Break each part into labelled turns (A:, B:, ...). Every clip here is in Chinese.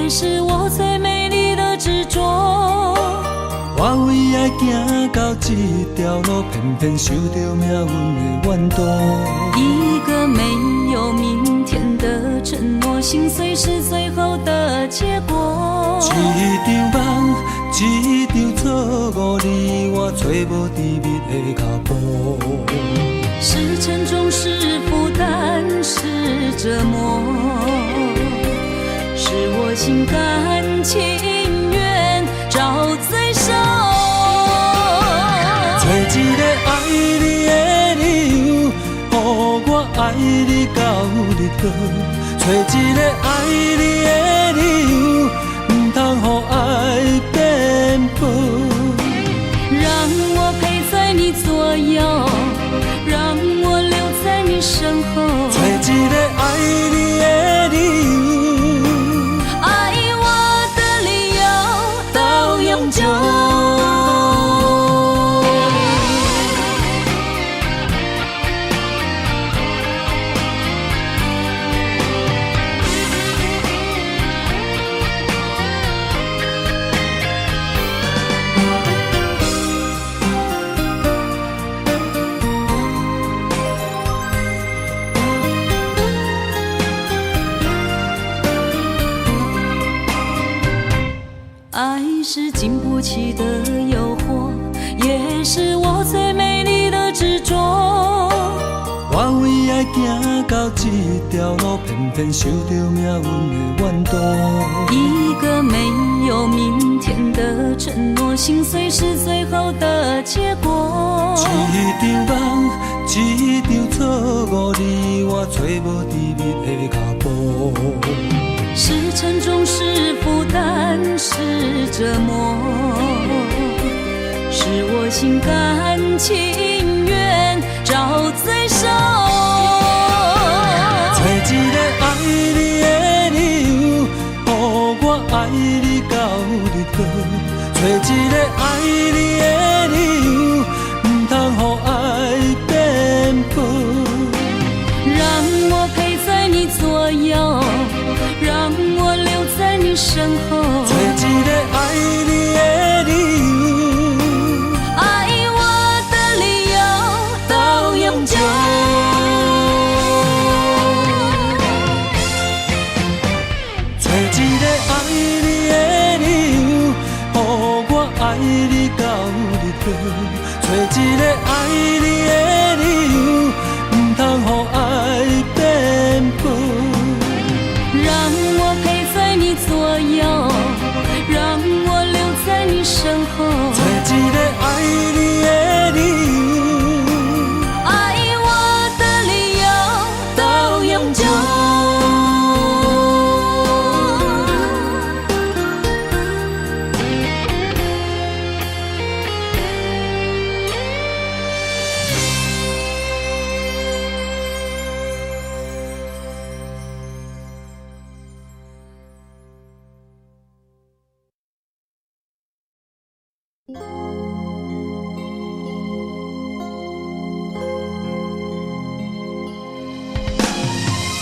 A: 也是我最美丽的执着。
B: 我为爱行到这条路，偏偏受到命运的怨妒。
A: 一个没有明天的承诺，心碎是最后的结果。
B: 一场梦，一场错误，你我找无甜蜜的脚步。
A: 是沉重，是负担，是折磨，是我心甘情愿找罪受。
B: 找一个爱你的理由，予我爱你到日落。找一个爱你的理由，不通予爱变薄。
A: 让我陪在你左右，让我留在你身后。
B: 找一个爱你的理由，
A: 爱我的理由到永久。爱是经不起的诱惑，也是我最美丽的执着。
B: 我为爱行到这条路，偏偏受到命运的怨妒。
A: 一个没有明天的承诺，心碎是最后的结果。
B: 一场梦，一场错误，你我找无甜蜜的脚步。
A: 是沉重，是负担，是折磨，是我心甘情愿找罪受。
B: 找一个爱你的理由，予我爱你到日落。找一个爱你的理由，不通予爱变薄。
A: 让我陪在你左右，让我留在你身后。
B: 找一个爱你的理由，
A: 爱我的理由到永久。
B: 找一个爱你的理由，予我爱你到日落。找一个爱你的理由，不通予爱变薄。
A: 让我陪在你左右，让我留在你身后。
B: 找一个爱你的理由，
A: 爱我的理由到永久。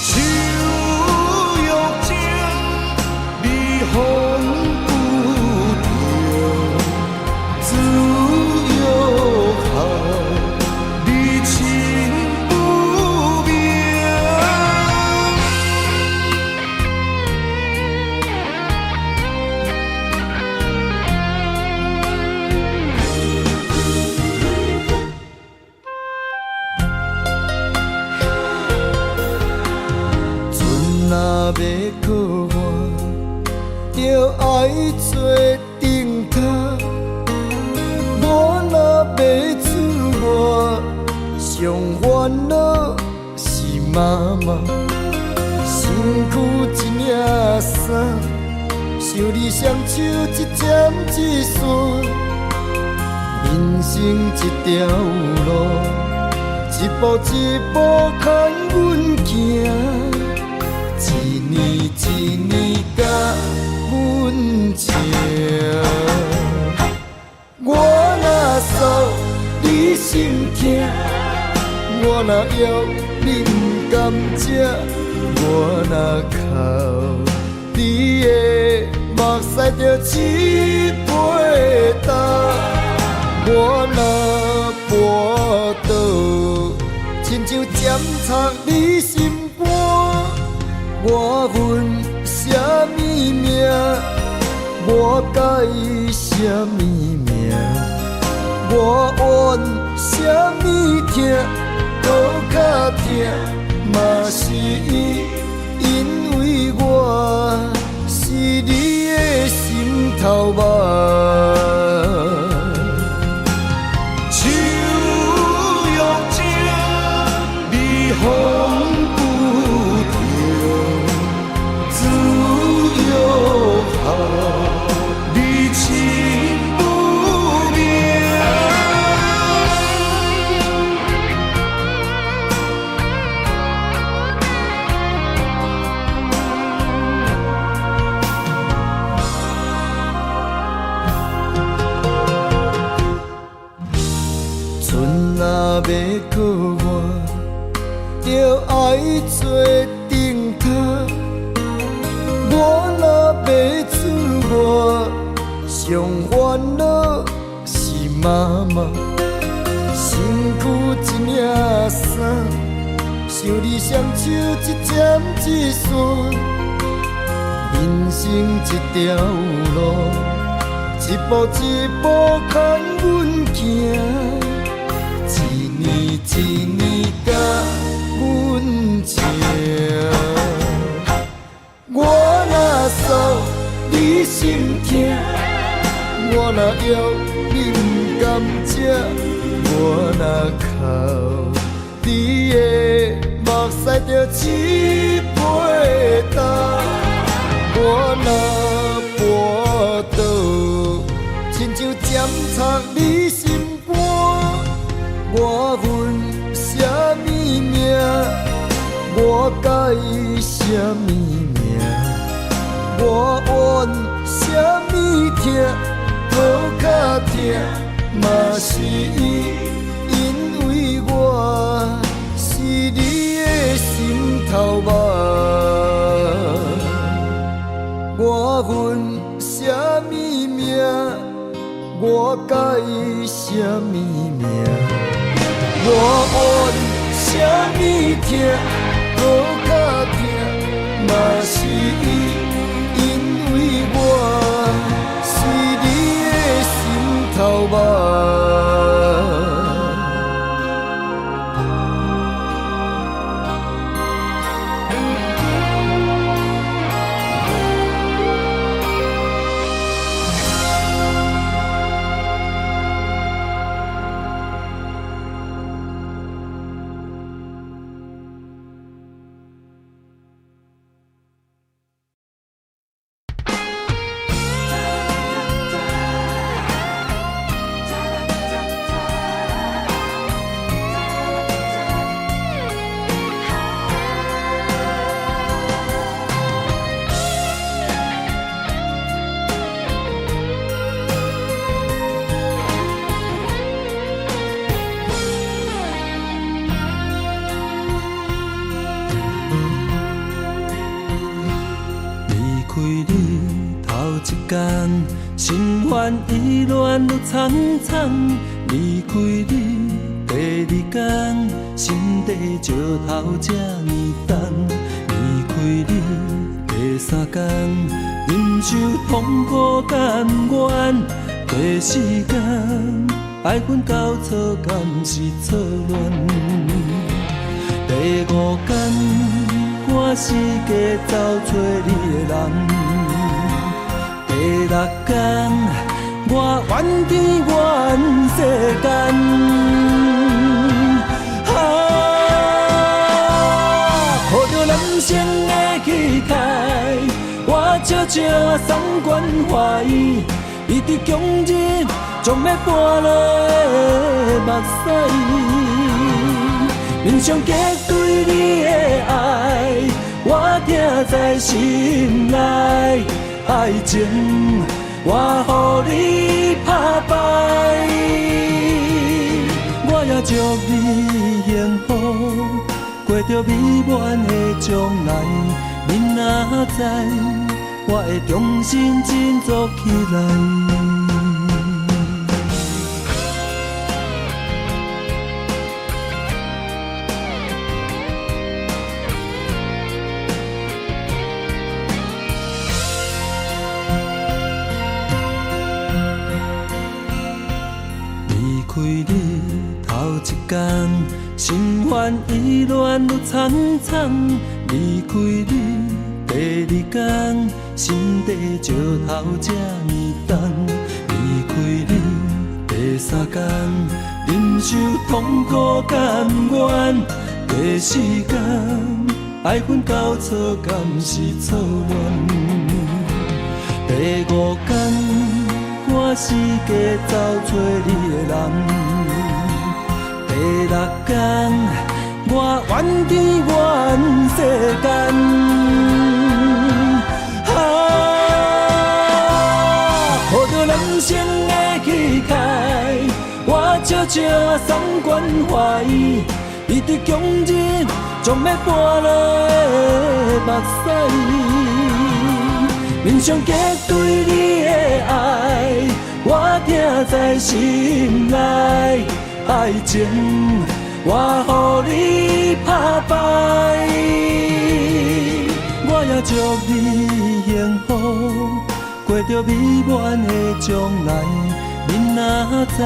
B: 手用情，你风不停，自由行，你情不明。船若要靠岸，就爱做顶头。我若要出外，上烦恼是妈妈。身躯一领衫，想你双手一针一线。人生一条路，一步一步牵阮行。一年一年甲阮情，我若诉你心痛，我若药你不甘吃，我若哭你会着一杯干，我若跋倒，亲像尖插你心肝。我份什么命，我该什么命？我怨什么痛，搁较痛，嘛是因为我是你的心头肉。手用情，你风不停，自由好，你情不明。春若要过我，就爱做顶头。我若要出外，上烦恼是妈妈。身躯一领衫，想你双手一针一线。人生一条路，一步一步牵阮行。一年一年甲阮情，我若诉你心痛，我若要你不甘食，我若哭你的目屎着一杯干，我若跋倒，亲像尖插你心肝。我份什么命，我该什么命？我怨什么痛，搁较痛，嘛是因为我是你的心头肉。我份什么命，我该什么命？我怨什么痛，搁较痛，嘛是因为我是你的心头肉。
C: 心烦意乱愈苍苍，离开你第二天，心底石头这呢重。离开你第三天，忍受痛苦甘愿，过时间爱阮到错敢是错乱。第五天，我四界走找你的人。第六天，我怨天怨世间，抱着男生的气概，我悄悄送关怀，伊伫强日将要搬落的目屎，面上结对你的爱，我听在心内。爱情，我予你打败，我也祝你幸福，过着美满的将来。你若知，我会重新振作起来。离开你头一天，心烦意乱愈苍苍；离开你第二天，心地石头这呢重；离开你第三天，忍受痛苦甘愿；第四天，爱恨交错敢是错乱；第五天。我四界走找你的人，第六天我怨天怨世间，抱着人生的气概，我悄悄送关怀，你的强忍将要搬落的目屎。面上结对你的爱，我听在心内。爱情我予你打败，我也祝你幸福，过着美满的将来。你若知，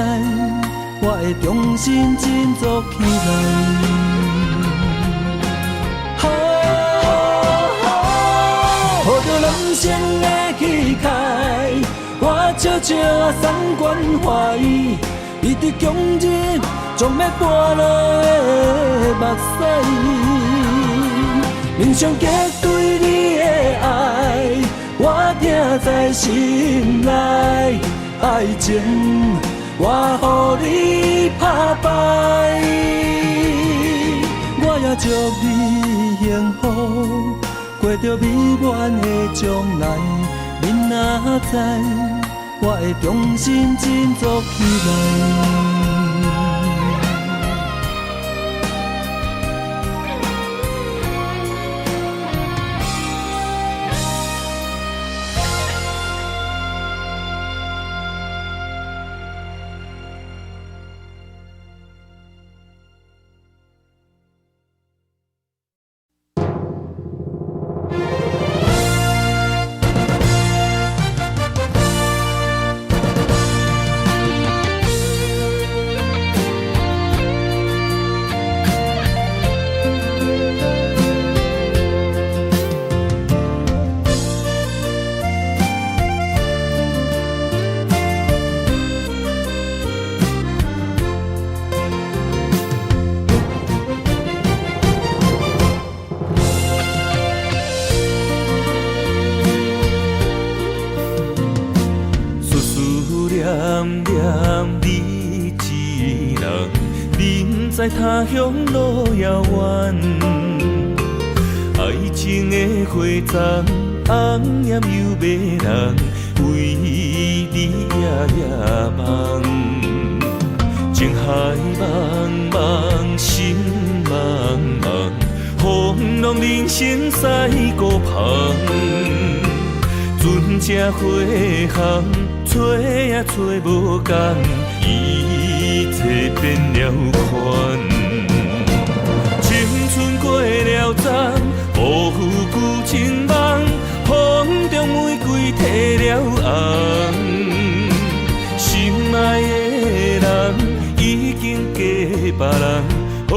C: 我会重新振作起来。抱着人生的气概，我悄悄送关怀，你的强忍将要搬落的目屎。面上结对你的爱，我听在心内。爱情我予你打败，我也祝你幸福，过着美满的将来。你若知，我会重新振作起来。在他乡路遥远，爱情的花丛，红艳又迷人，为你夜夜梦。情海茫茫，心茫茫，风浪人生驶孤旁。船只花行，找也找无共。一切变了款，青春过了站，无负旧情梦，风中玫瑰褪了红。心爱的人已经嫁别人，何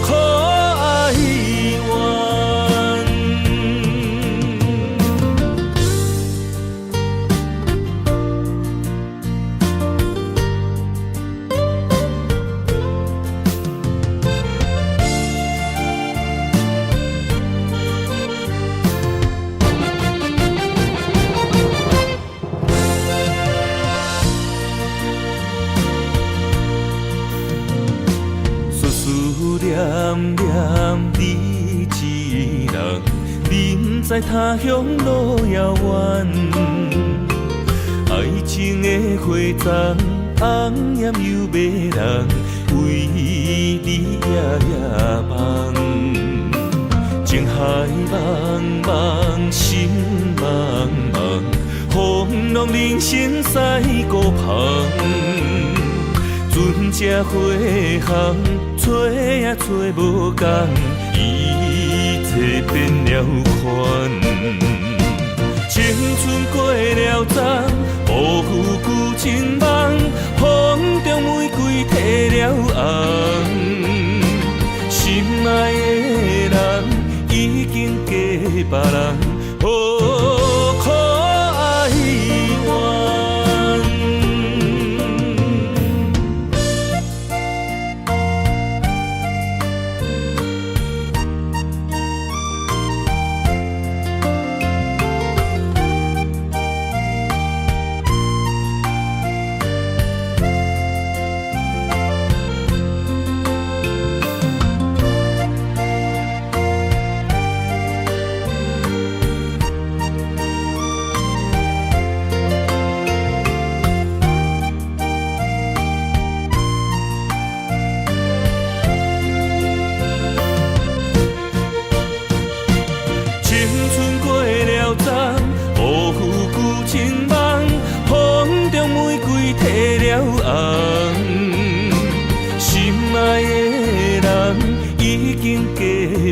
C: 苦哀怨？念念你一人，人在他乡路遥远。爱情的花丛，红艳又迷人，为你夜夜梦。情海海茫茫，心茫茫，风浪人生驶孤旁。船只花航，找也找无共，一切变了款。青春过了站，无负旧情梦，风中玫瑰褪了红。心爱的人已经嫁别人，可哀怨。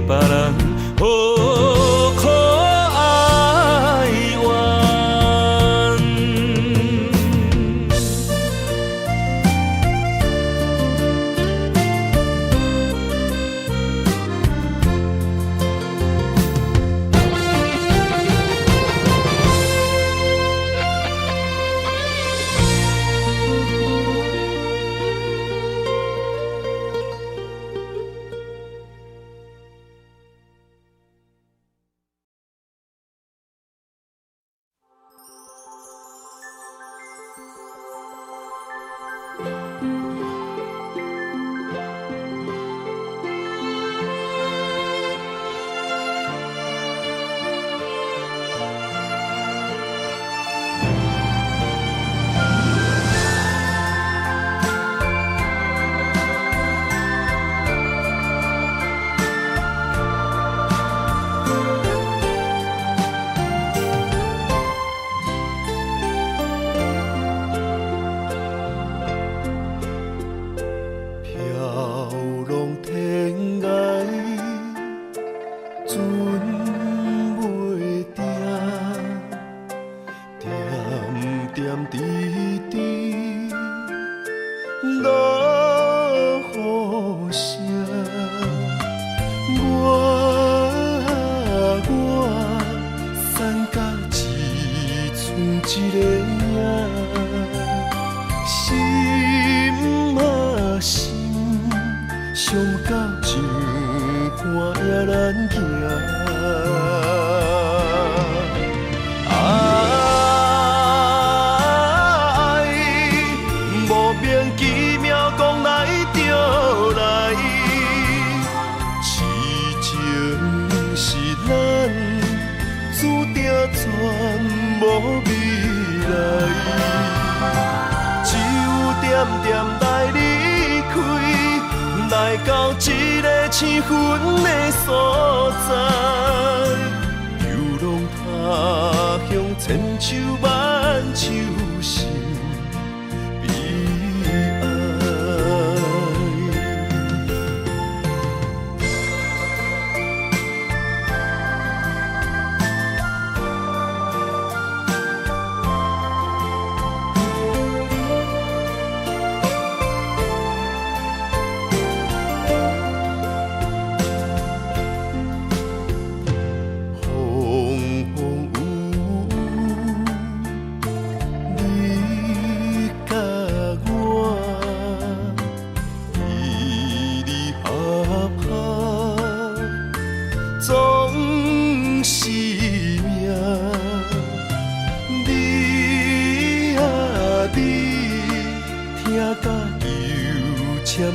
C: 别人可哀怨。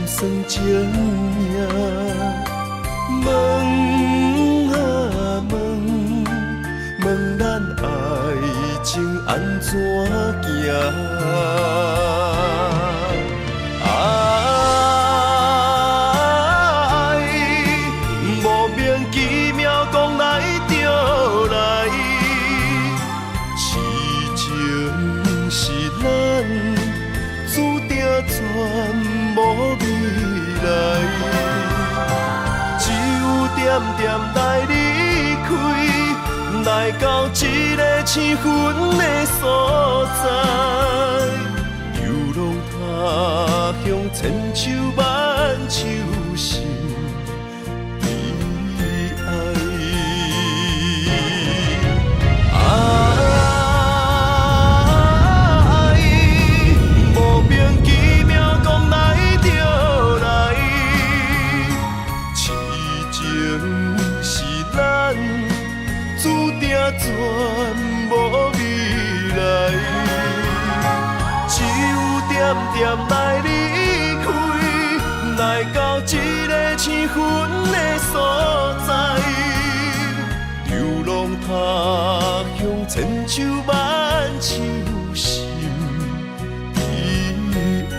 B: 算情命，问啊问，问咱爱情安怎行？爱无名其妙讲。
C: 未来，只有点点来离开，来到一个青云的所在，流浪他乡千秋万秋心悲哀。全无未来，只有点点来离开，来到一个青云的所在，流浪他乡千秋万秋心悲哀。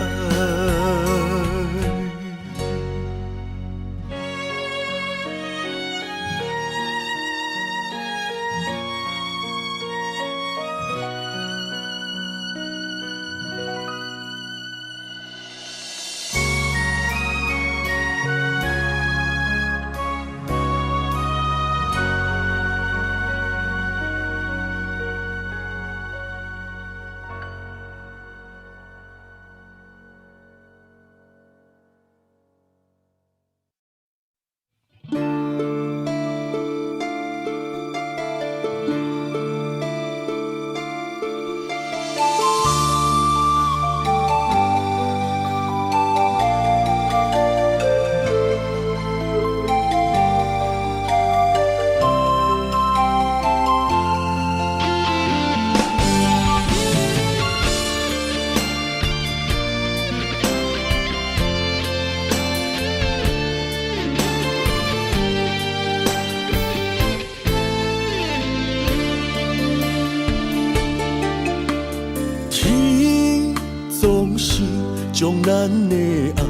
C: 将咱的爱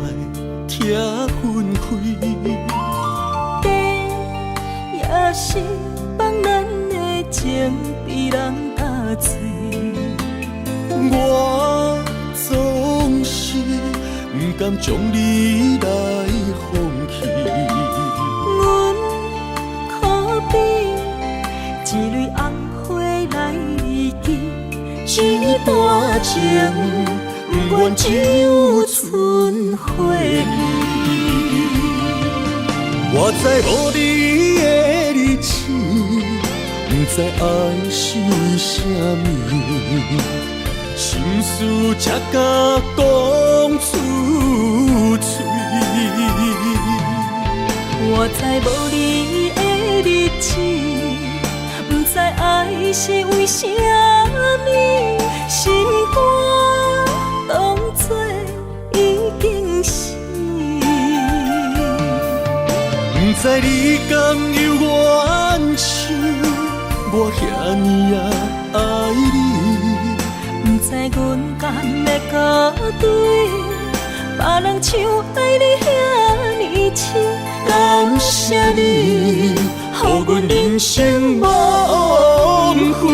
C: 拆分开，
A: 地也是放咱的情被人打碎。
C: 我总是不甘将你来放弃，
A: 阮可比一蕊红花来记，一段情。不愿只有剩回忆，
C: 我知无你的日子，不知爱是啥物，心事才甲讲出嘴。
A: 我知无你的日子，不知爱是为啥物，是我当作已经是，
C: 不知你甘有怨情，我遐尼啊爱你，
A: 不知阮甘要甲对，别人像爱你遐尼深，感谢你，予阮人生无枉费。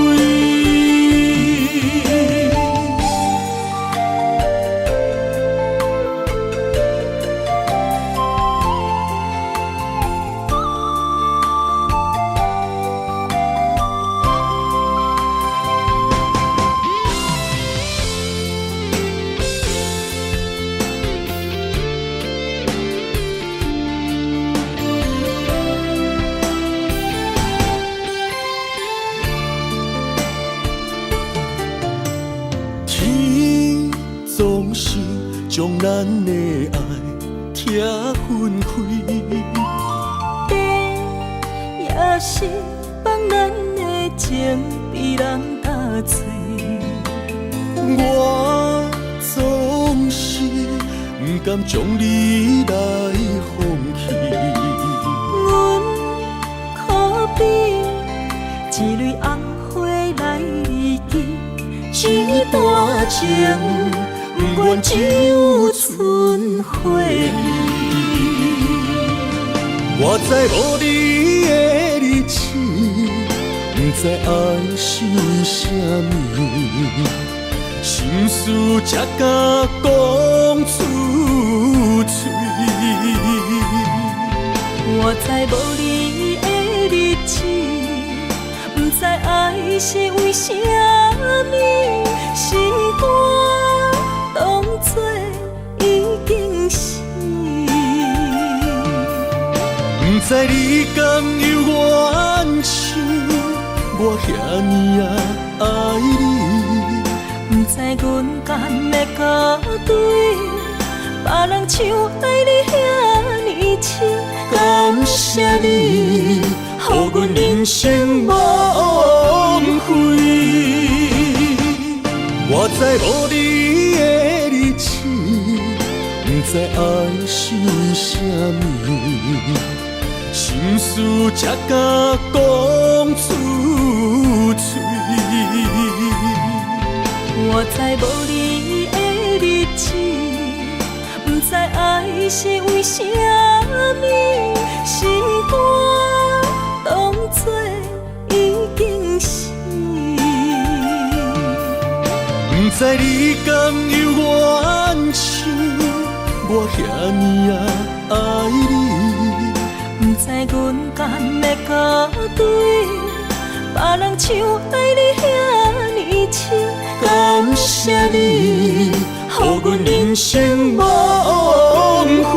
C: 将咱的爱拆分开，
A: 地也是放咱的情被人打碎。
C: 我总是不甘将你来放弃，
A: 阮可比一蕊红花来记，一段情。不愿只有剩回忆，
C: 我知无你的日子，不知爱是啥物，心事才甲讲出
A: 我知无你的日子，不知爱是为什么，心肝当作已经死。
C: 不知你敢有怨气，我遐尼爱你。
A: 不知阮敢会甲对，别人像爱你遐尼深。感谢你，予阮人生无枉费。
C: 我知无你的日子，不知爱是啥物，心事才敢讲出嘴。
A: 我知无你的日子，不知爱是为什么，心肝当作已经死。
C: 不知你敢有怨气，我遐尼爱你。
A: 不知阮敢会甲对，别人像爱你遐尼深。感谢你，予阮人生无枉费。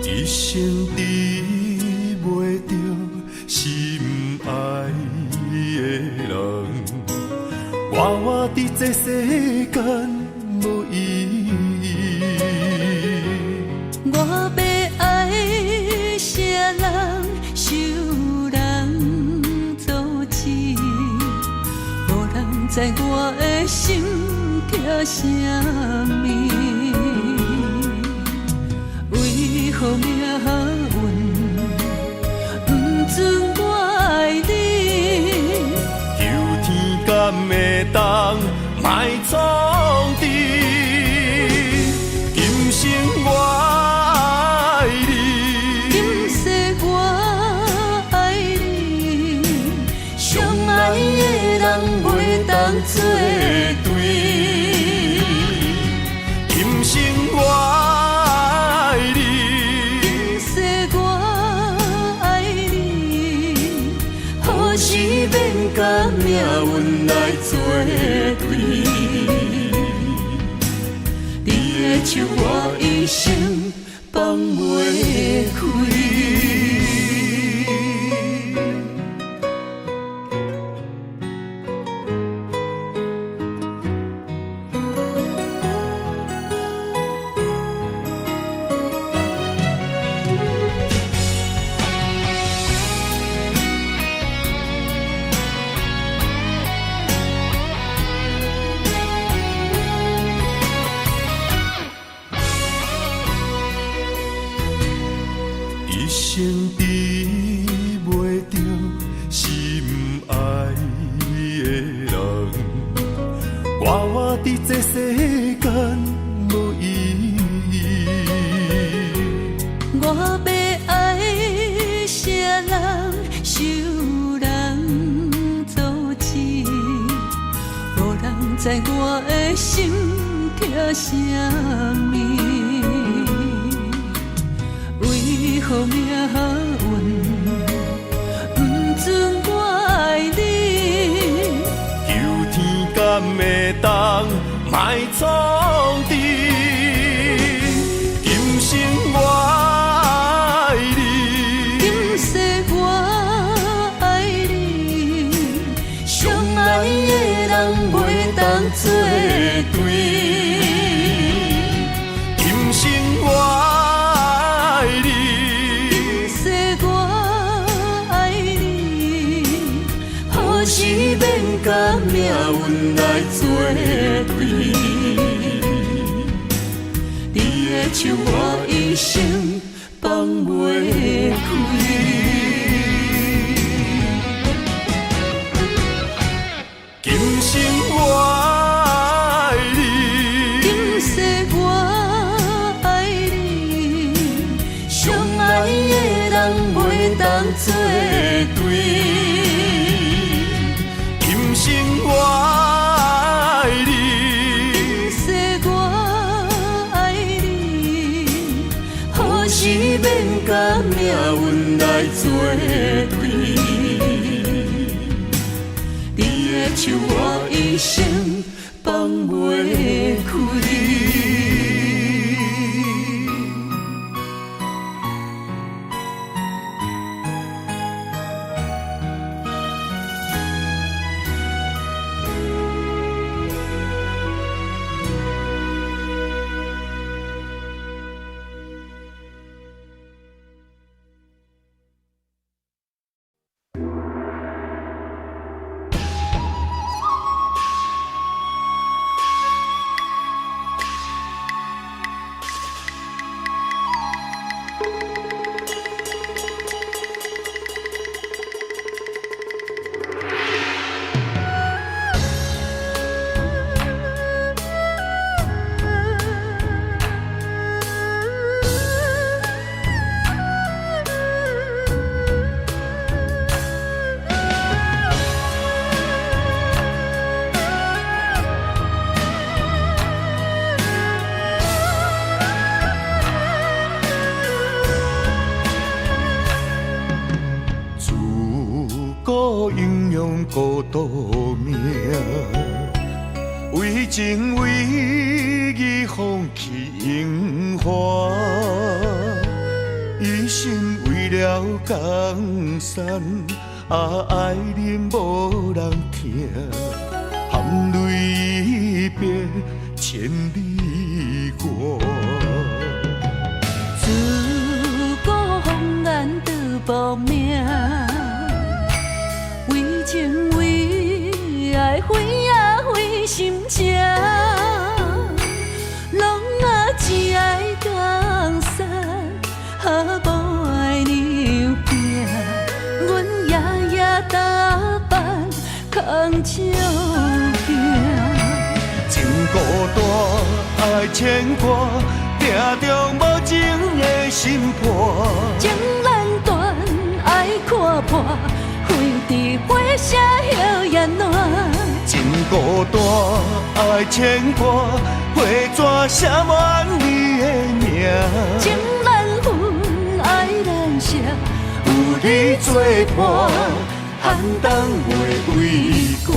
C: 一生治袂着心爱的人，活伫这世间无意义。
A: 我要爱啥人，受人阻止，无人知我的心痛啥物。为何命运不准我爱你？
C: 求天敢会当莫创治，今生我爱你，
A: 今世我爱你，相爱的人袂当作对。
C: 今生我
A: 甲命运来作对，你的手我一生放袂开。
C: 一生治袂着心爱的人，活伫这世间无意义。
A: 我要爱啥人，受人阻止，无人知我的心痛啥物。为何命运不准我爱你？
C: 求天敢会当莫创治，今生我爱你，
A: 今世我爱你，相爱的人袂
C: 阮来作对。你的手我一生放袂开。今生我爱你，
A: 今世我爱你，相爱的人袂当作对。
C: 今生我爱你，
A: 今世我爱你，何时免甲命运来作对？你的手我一生放袂开。
B: 孤独命，为情为义放弃荣华，一生为了江山，爱人无人听，含泪别千里外。
A: 自古红颜得报名。为情为爱，为啊为心情，拢啊只爱江山，无爱娘拼。阮夜夜打扮，扛照镜。
B: 情孤单，爱牵挂，定中无情的心破。
A: 情难断，爱看破。花伫花舍摇雁暖，
B: 情孤单，爱牵挂，花纸写满你的名。
A: 情难分，爱难舍，有你作伴，寒冬袂畏寒。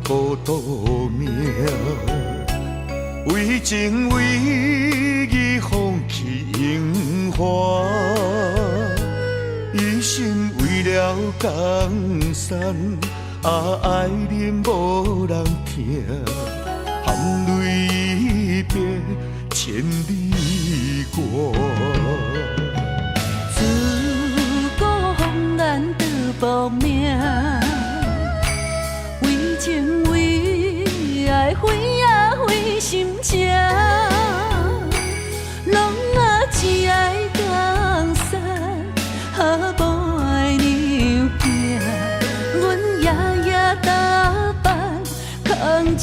B: 孤独命，为情为义放弃荣华，一生为了江山，爱人无人听，含泪别千里外。
A: 自古红颜得报名。为情为爱，为啊为心情，拢啊只爱江山，无爱娘拼。阮夜夜打扮，扛照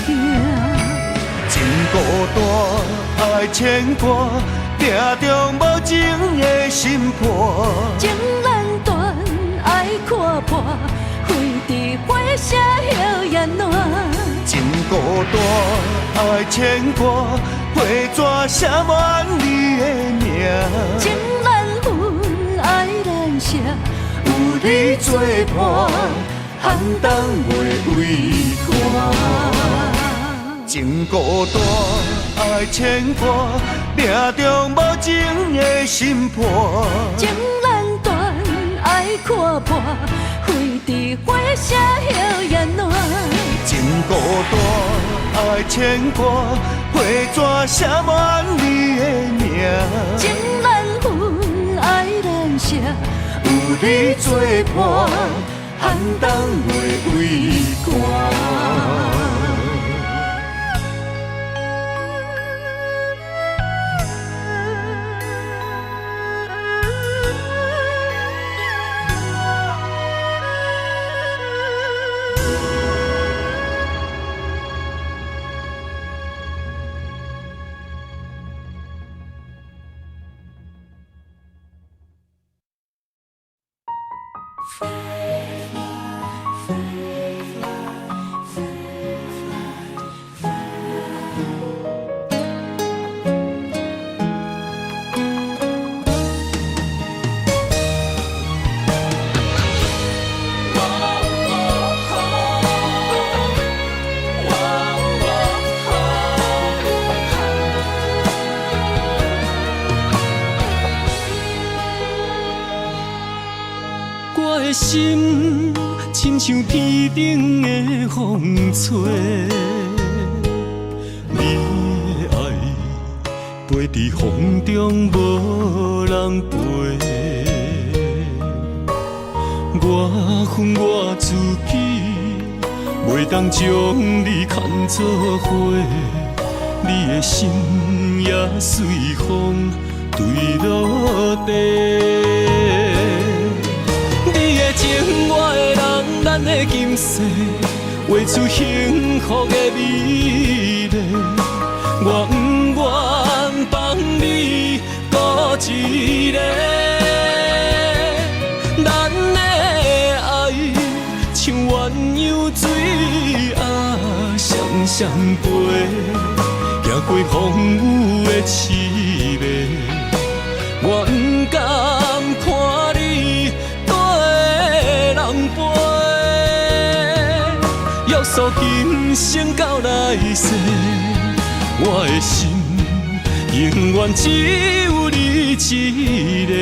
A: 镜。
B: 情孤单，爱牵挂，定中无情的心破。
A: 情难断，爱看破。花伫花舍摇雁暖，
B: 情孤单，爱牵挂，花纸写满你的名。
A: 情难分，爱难舍，有你作伴，
C: 寒冬袂畏寒。情孤单，爱牵挂，命中无情的心破。
A: 情难断，爱看破，飞伫火车摇雁暖。
C: 情孤单，爱牵挂，花纸写满你的名。
A: 情难分，爱难舍，
C: 有你作伴，寒冬袂畏寒。我的心亲像天顶的风吹，你的爱飞伫风中无人陪。我恨我自己，袂当将你看作花，你的心也随风坠落地。你的情，我的人，咱的今世，画出幸福的美丽。我不愿放你孤一个，咱的爱像鸳鸯水啊双双飞，行过风雨的刺眉，我不甘看你约束今生到来世，我的心永远只有你一个。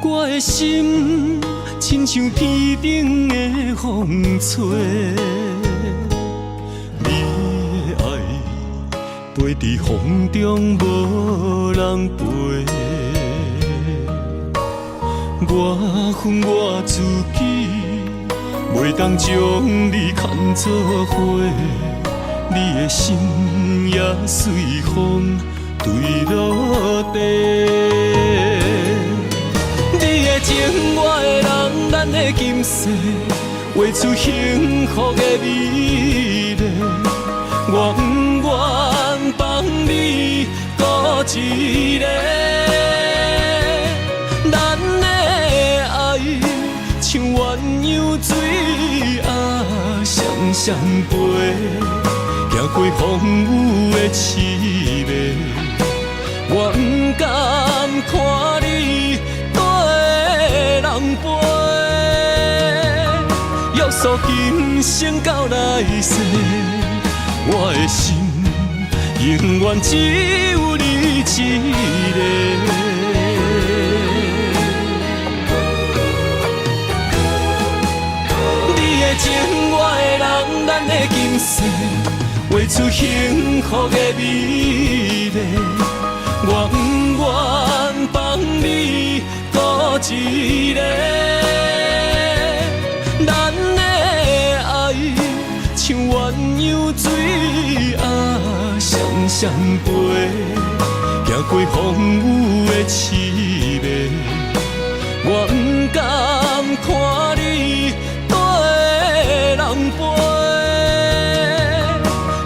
C: 我的心亲像天顶的风吹，你的爱飞伫风中无人陪。我恨我自己，袂当将你看作花，你的心也随风坠落地。你的情，我的人，咱的今世，画出幸福的美丽。我不愿放你孤一个，咱的爱像鸳鸯水啊双双飞，行过风雨的刺眉，我不甘看你人陪，约束今生到来世，我的心永远只有你一个。你的情，我的人，咱的今世，画出幸福的美丽。我不愿放你孤一个，咱的爱像鸳鸯水啊双双飞，行过风雨的刺眉，我不甘看你人陪，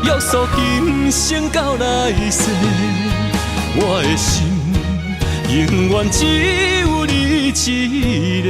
C: 约束诉今生到来世，我的心永远只有你一个。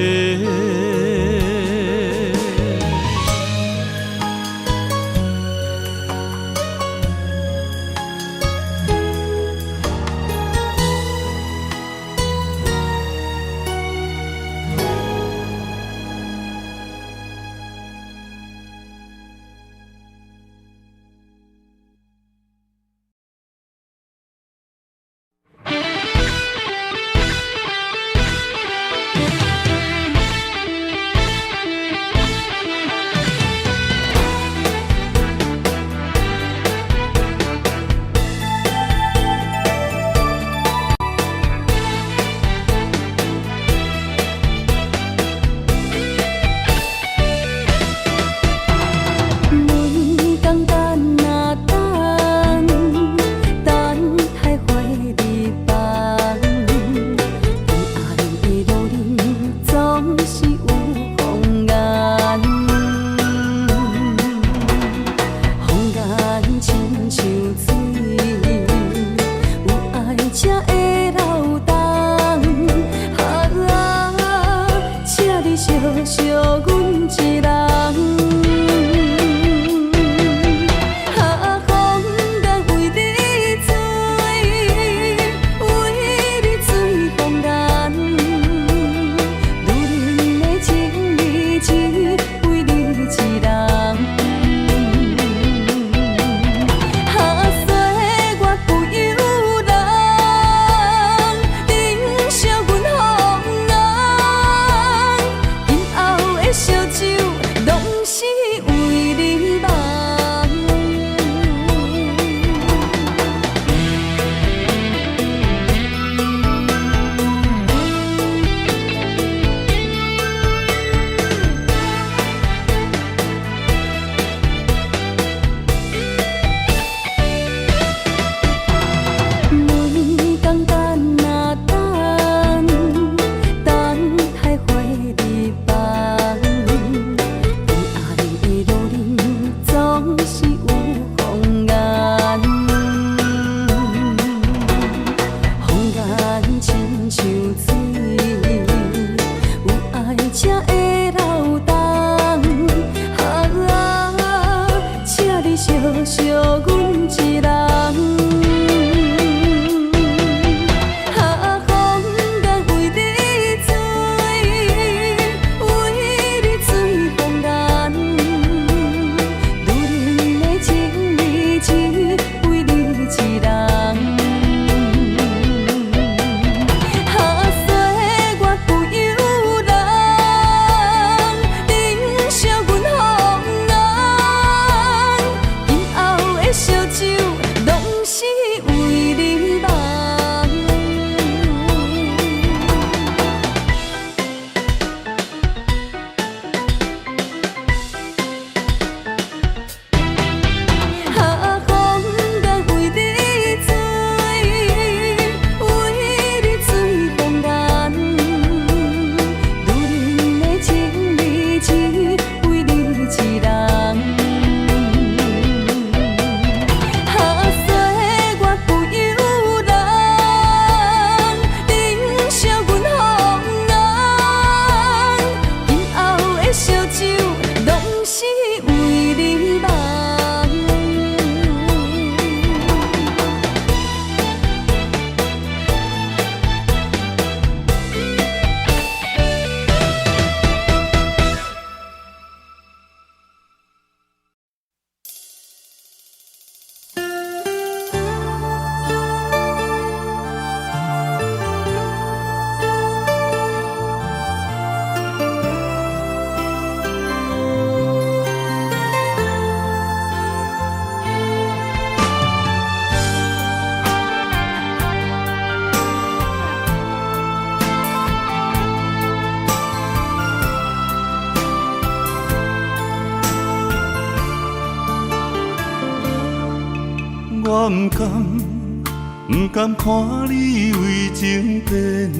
C: 我不甘看你为情变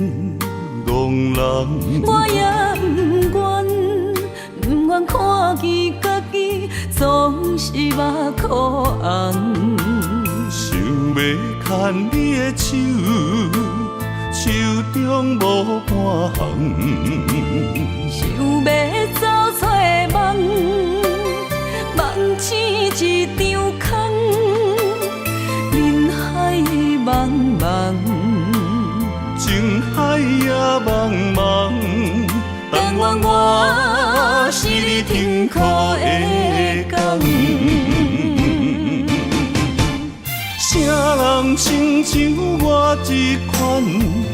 C: 憨人。
A: 我也不愿看见家己总是目眶红。
C: 想要牵你的手，手中无半项。
A: 想要走出梦，梦醒一场空。人海茫茫，
C: 情海也茫茫，但愿我是你停靠的港。啥人亲像我这款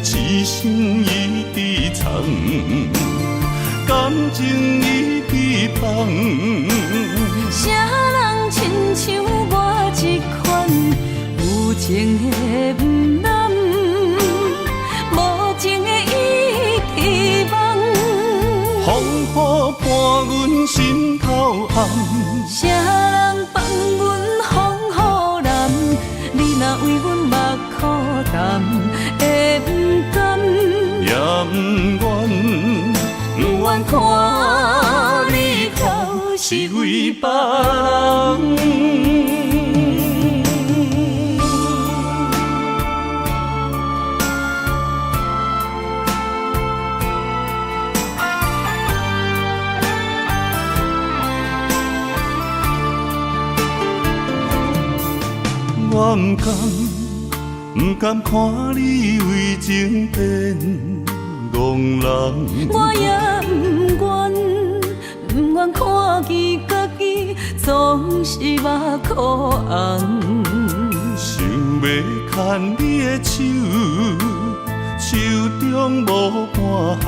C: 痴心已伫藏，感情已伫放。
A: 啥人亲像我这款有情的不男，无情的已伫梦。
C: 风雨伴阮心头暗，
A: 啥人放阮风雨男？你若为阮目苦淡，会不甘？
C: 也不愿，不愿看你哭是为别人。我不甘看你为情变憨人。
A: 我也不愿看见家己总是目眶红。
C: 想要牵你的手，手中无半项。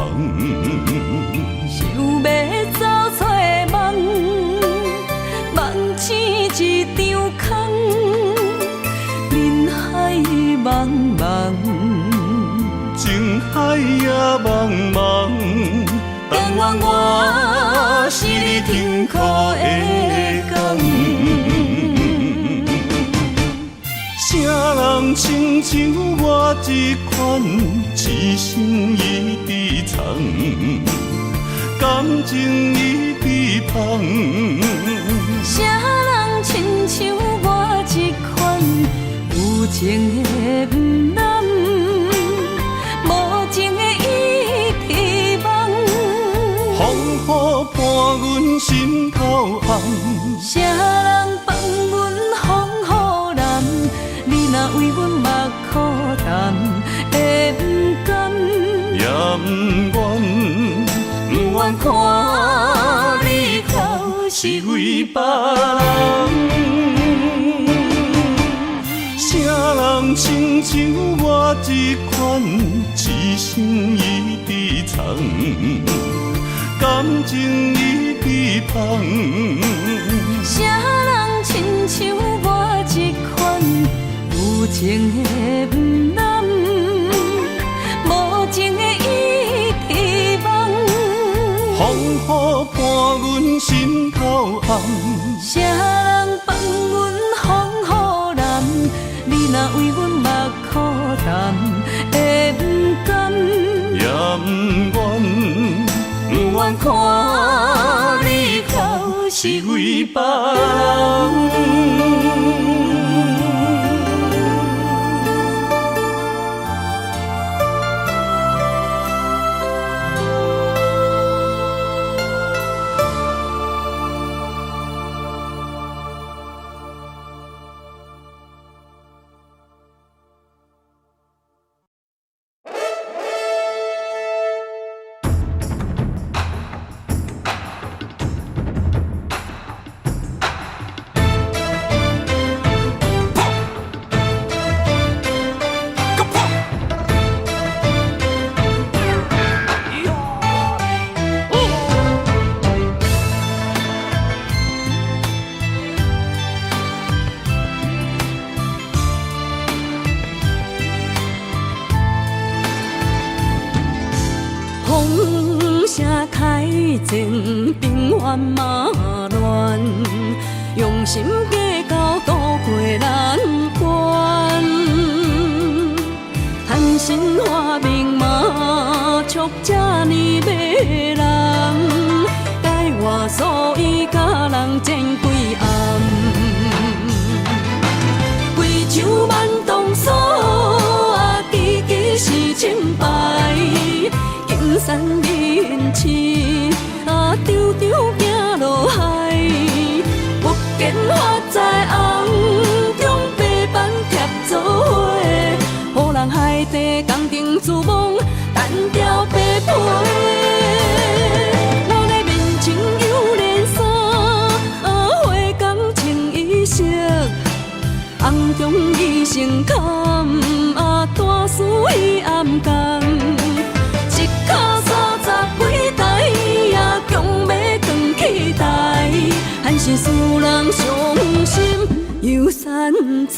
A: 想要走出梦，梦醒一场空。人海茫茫，
C: 情海也茫茫，但愿我是你停靠的港。啥人亲像我这款痴心已伫藏，感情已伫放。
A: 啥人亲像我这款有情的不男，无情的已伫梦。
C: 风雨伴阮心头暗，
A: 啥人放阮风雨男？你若为阮目苦淡，会不甘？
C: 也不愿，不愿看你哭是为别人。啥人亲像我这款痴心已伫藏，感情已伫放。
A: 啥人亲像我这款有情的不男，无情的已伫梦。
C: 风雨伴阮心头暗，
A: 啥人放阮风雨男？你若为阮目苦淡，会不甘？
C: 也不愿，不愿看你哭是为别人。
A: 情兵荒马乱，用心计较渡过难关。谈心话明码，足这呢迷人，该我所以甲人人前几暗。贵州万冬锁，支支是清白。金山银刺，丢丢行落海。不见花在红中，白板贴做伙，予人海底工程自望，单调白皮。我的面前有连衫，花工穿衣色，红中伊成坎，大事伊暗工。一脚30几台，强要扛起台，还是使人伤心又散财。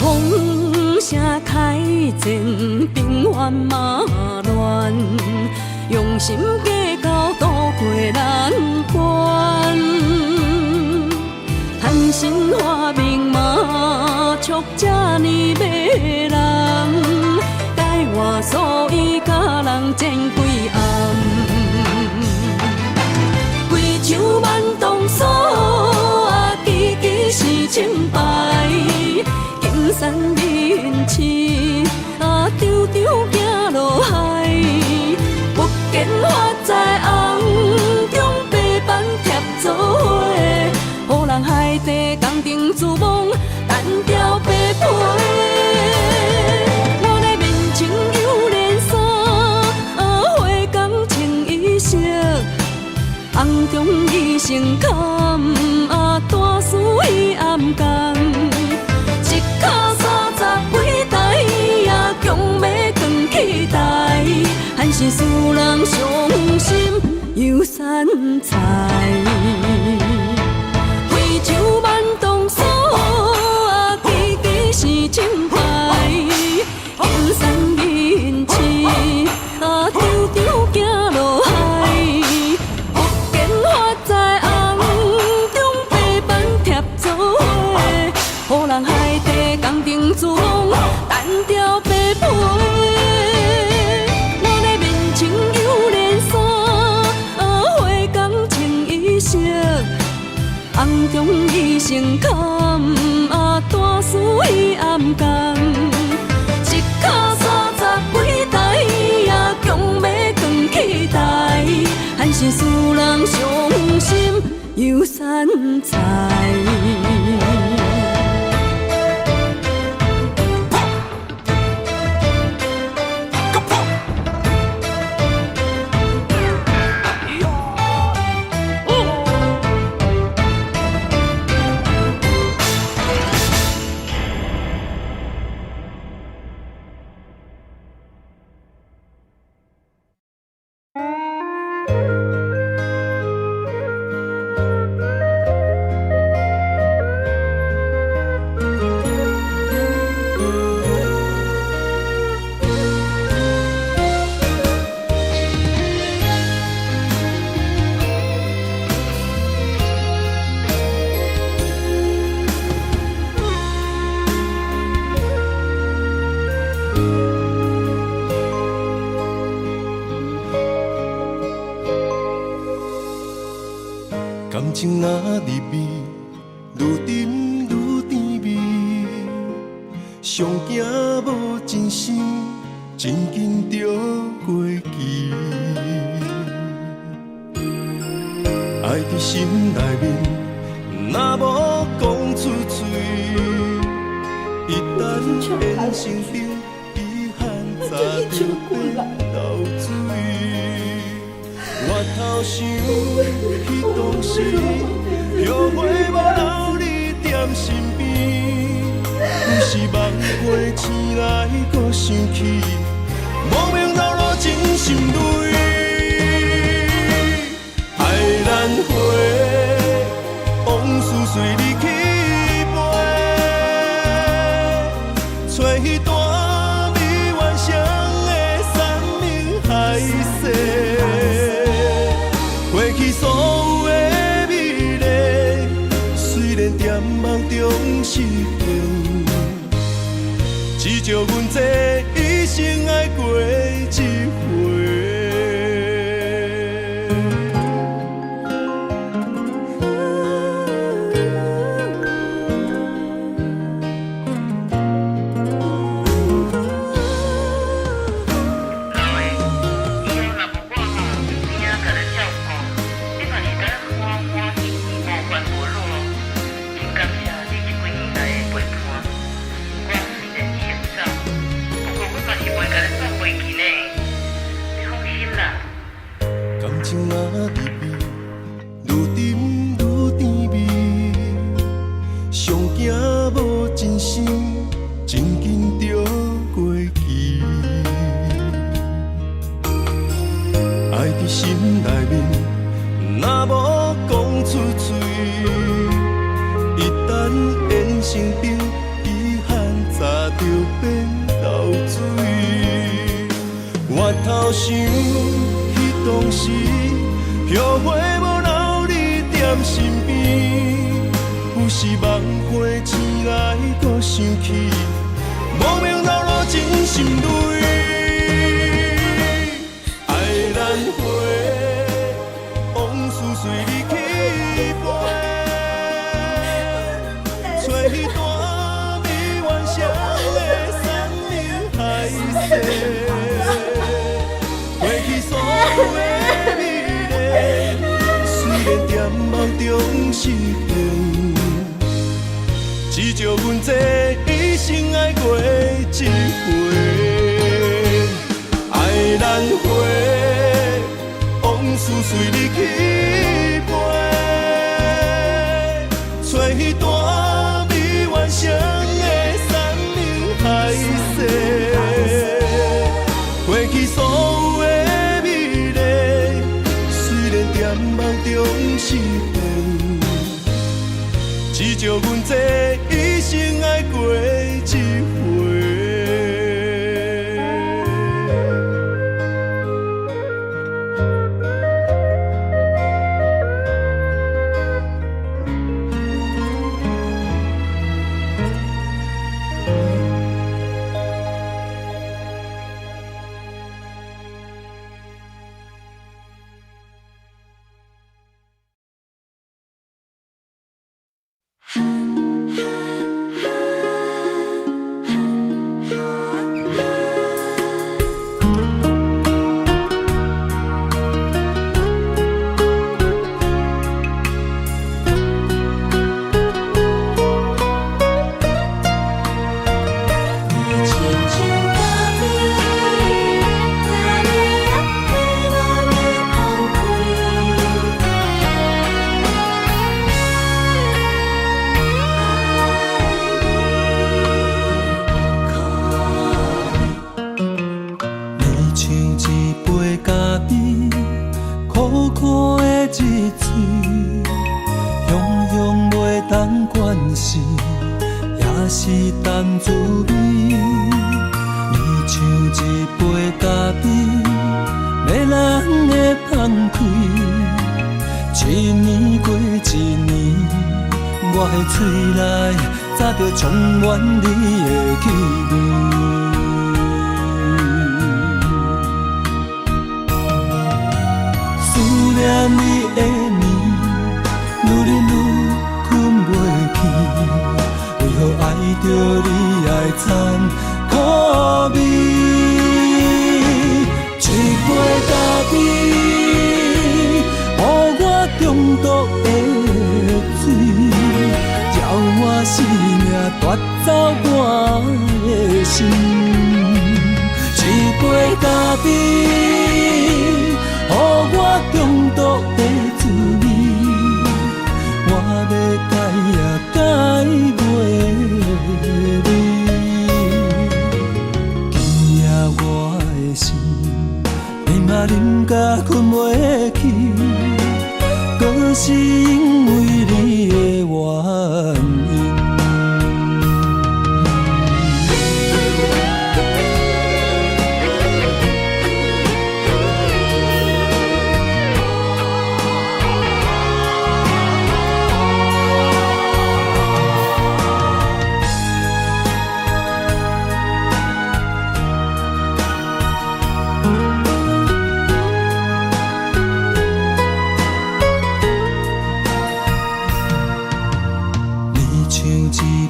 A: 风声开前，兵荒马乱，用心计较渡过难关。贪心花明马，促这呢迷人，改换所以甲人前几暗。贵州万冬锁，支支是清白。金山银刺，丢丢行落海。不见花在红中，白板贴做伙，予人海底工程自望，单调白皮。我的面前有连衫，花工穿衣色，红中伊成坎，大事伊暗工。一脚30几台，强要扛起台，还是使人伤心又散财。贵州万冬锁，支支是清白。金山银刺，丢丢行落海。不见花在红中，白板贴做伙，予人海底工程自望，单调白皮。我的面前有连衫，花工穿衣色，红中伊成坎，大事伊暗工。一脚30几台，强要扛起台，还是使人伤心又散财。
C: 感情若入味，愈沉愈甜蜜。上惊无真心，真紧就过期。爱伫心内面，若无讲出嘴，一旦变成冰，遗憾早就变豆水。我头想去当时，后悔无留你踮身边。有时梦过醒来，搁想起，无名流露真心泪。爱咱花，往事随你去飞。迄段美幻双的生命海誓，过去所有的美丽，虽然在梦中实现，只叫阮这一生爱过一回。感情若入味，愈沉愈甜蜜，上惊无真心，真紧就过期。爱伫心内面，若无讲出嘴，一旦缘成冰，遗憾早就变流水。我头想。当时后悔无留你踮身边，有时梦回醒来搁想起，无名流落真心泪。爱难回，往事随你去飞，找迄段美幻双的生命海誓。过去所有的美丽，虽然在梦中实现，只叫阮这一生爱过一回。爱难回，往事随你去飞，找迄段美幻双的生命海誓。过去所有的美丽，虽然在梦中实现，只叫阮这一生爱过一回。充满你的气味，思念你的面，愈忍愈困袂去。为何爱着你爱惨苦味？一杯咖啡，予我中毒的水。我生命夺走我的心，一杯咖啡，予我中毒的滋味。我要改也改袂你，今夜我的心，你嘛啉甲困袂去，搁是因为你的原因。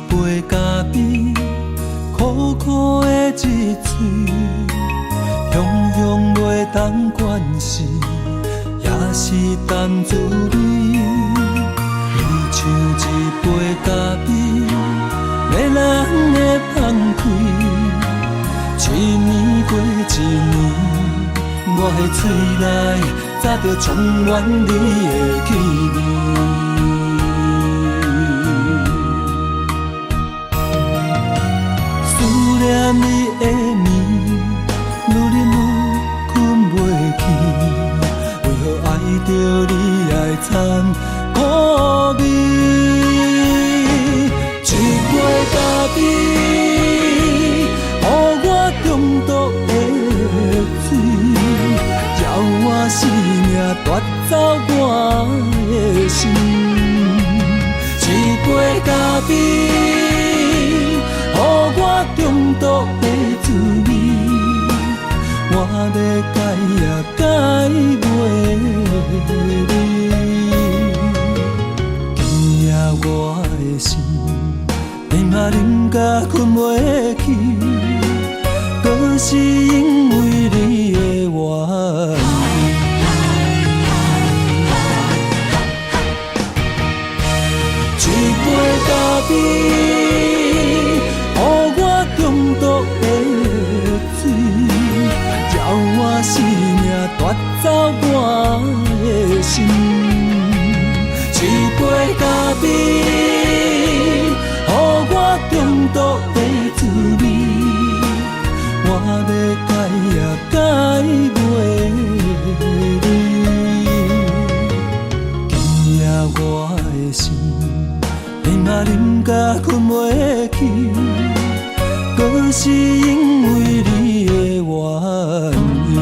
C: 杯咖啡，苦苦的日子，雄雄袂当管事，也是淡滋味。伊像一杯咖啡，迷人的放开，一年过一年，我的嘴内早就充满你的气味。念你的眠，愈忍愈困袂去，为何爱着你爱惨苦味？一杯咖啡，予我中毒的水，要我生命夺走我的心。一杯咖啡，予我中毒的滋味，我要改也改袂你。今夜我的心，连嘛啉甲困袂去，搁是因为你的原因。一杯咖啡，中毒的水，要我生命夺走我的心。一杯咖啡，予我中毒的滋味，我要改也改袂你。今夜我的心，连嘛啉甲困袂去，搁是因为你的原因。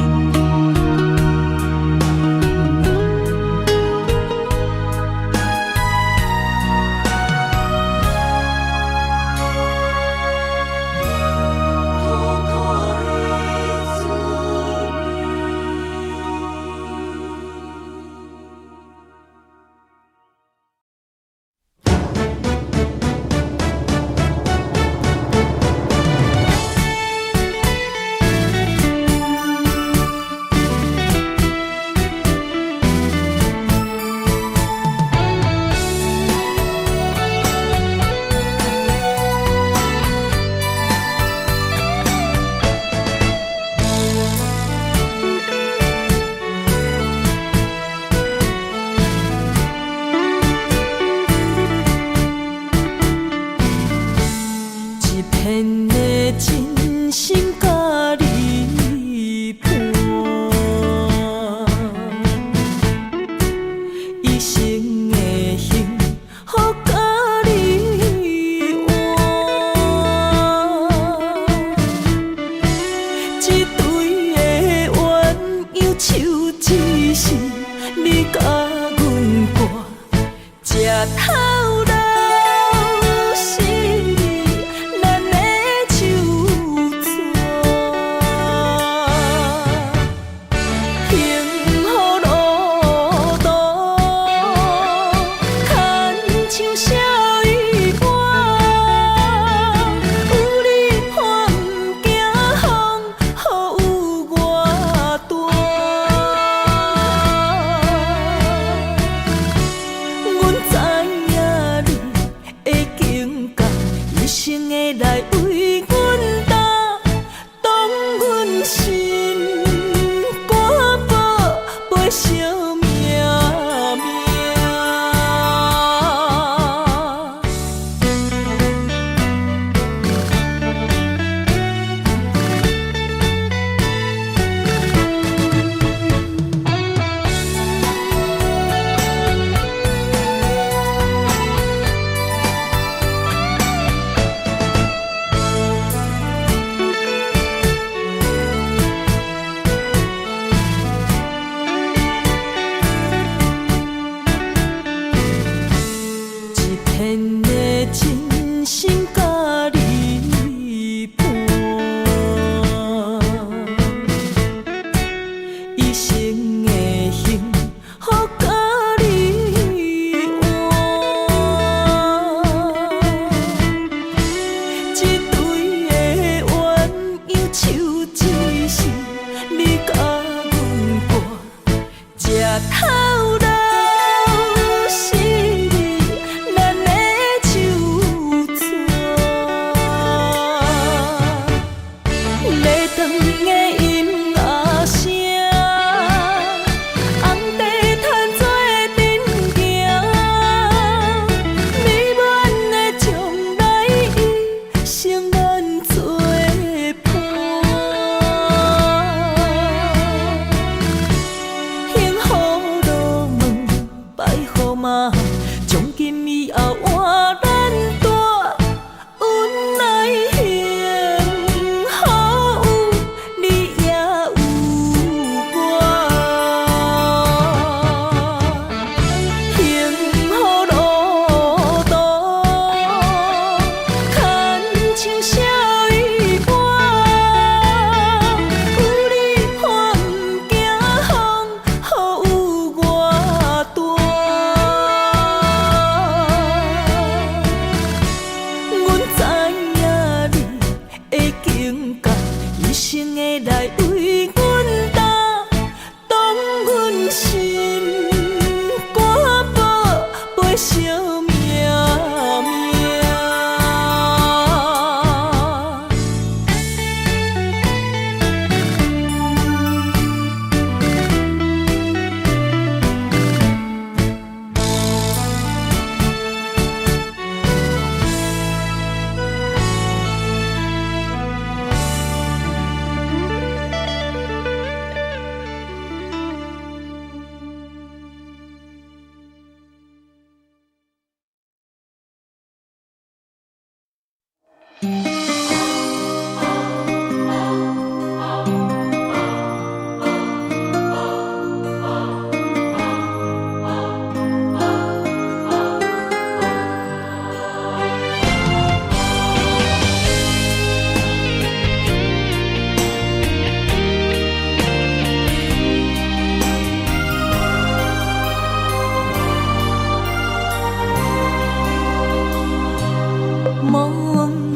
A: 梦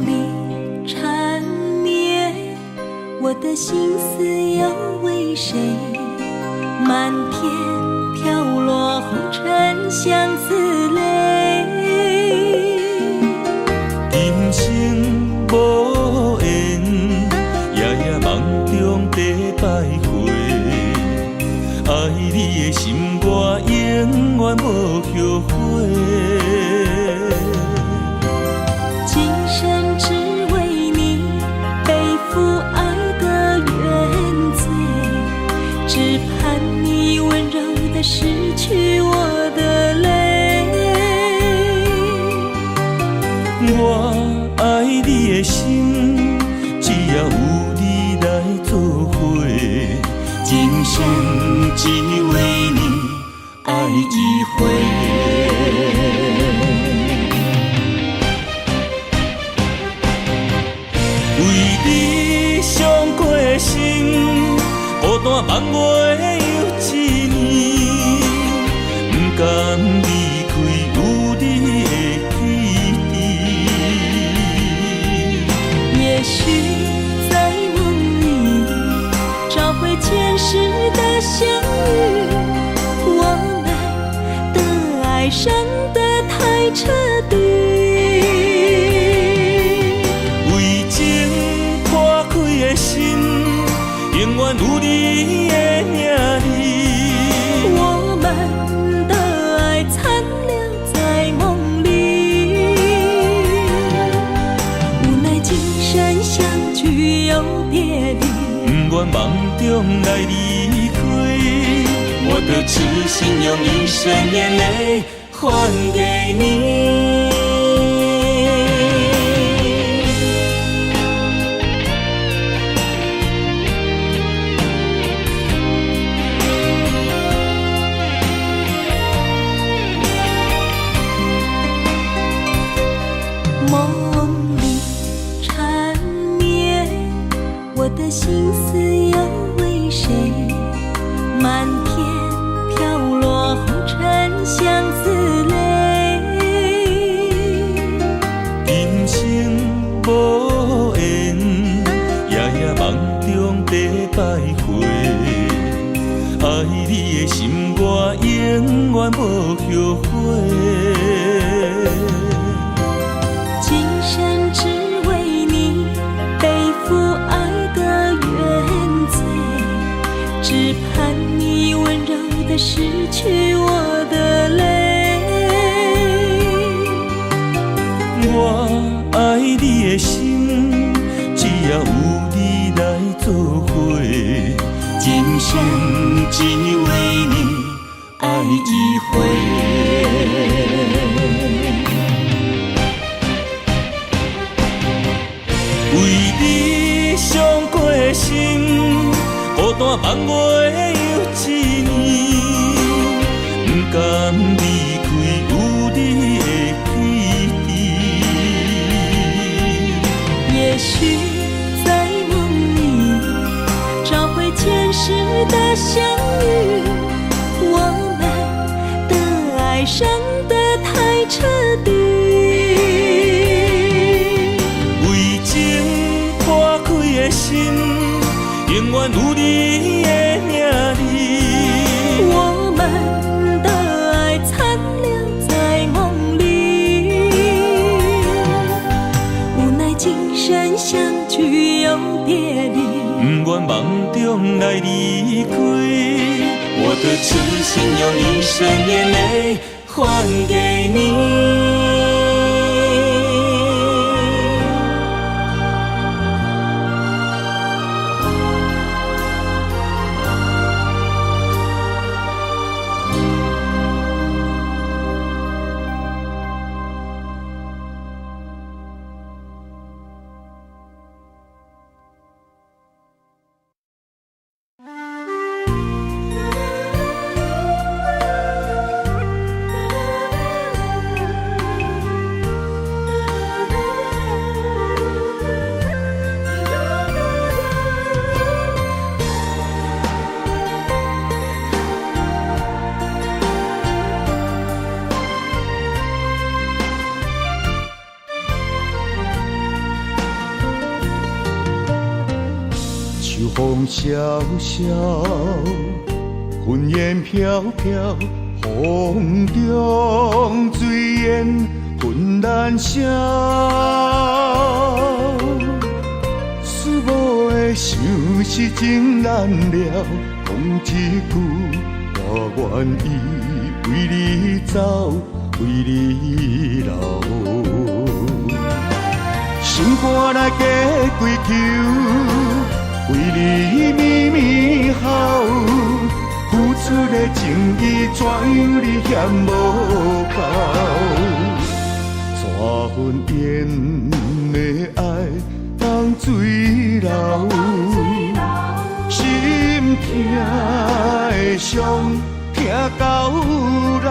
A: 里缠绵，我的心思要为谁？漫天飘落红尘相思泪。
C: 人生无缘，夜夜梦中在徘徊。爱你的心，我永远无后悔。
A: 今生只为你背负爱的原罪，只盼你温柔地拭去我的泪。
C: 我爱你的心，只要有你来作伙，今生只为你爱一回。为你伤过的心，孤单梦袂有一年，不甘离开有你的起点。
A: 也许在梦里找回前世的相遇，我们的爱伤得太彻底。
C: 永远有你的名字，
A: 我们的爱残留在梦里，无奈今生相聚又别离，
C: 不愿梦中来离开。我的痴心用一生眼泪还给你。
A: 梦里缠绵，我的心思要为谁？漫天飘落红尘相思泪。
C: 人生无缘，夜夜梦中在徘徊。爱你的心，我永远无后悔。
A: 今生只为你背负爱的原罪，只盼你温柔地拭去我的泪。
C: 我爱你的心，只要有你来作伙，今生只为你爱一回。为你伤过的心，孤单梦袂有一年，不甘离开有你的起点。
A: 也许在梦里找回前世的相遇，我们的爱伤得太彻底。
C: 心永远有你的名字，
A: 我们的爱残留在梦里，无奈今生相聚又别离，
C: 不愿梦中来离开。我的痴心用一生眼泪还给你。风萧萧，云烟飘飘，风中水烟浑然声。思无的想是情难了，讲一句，我愿意为你走，为你留。心肝来加归求，为你绵绵好。付出的情意怎样你嫌无够？怎分烟的爱当水流？心痛的伤痛到老。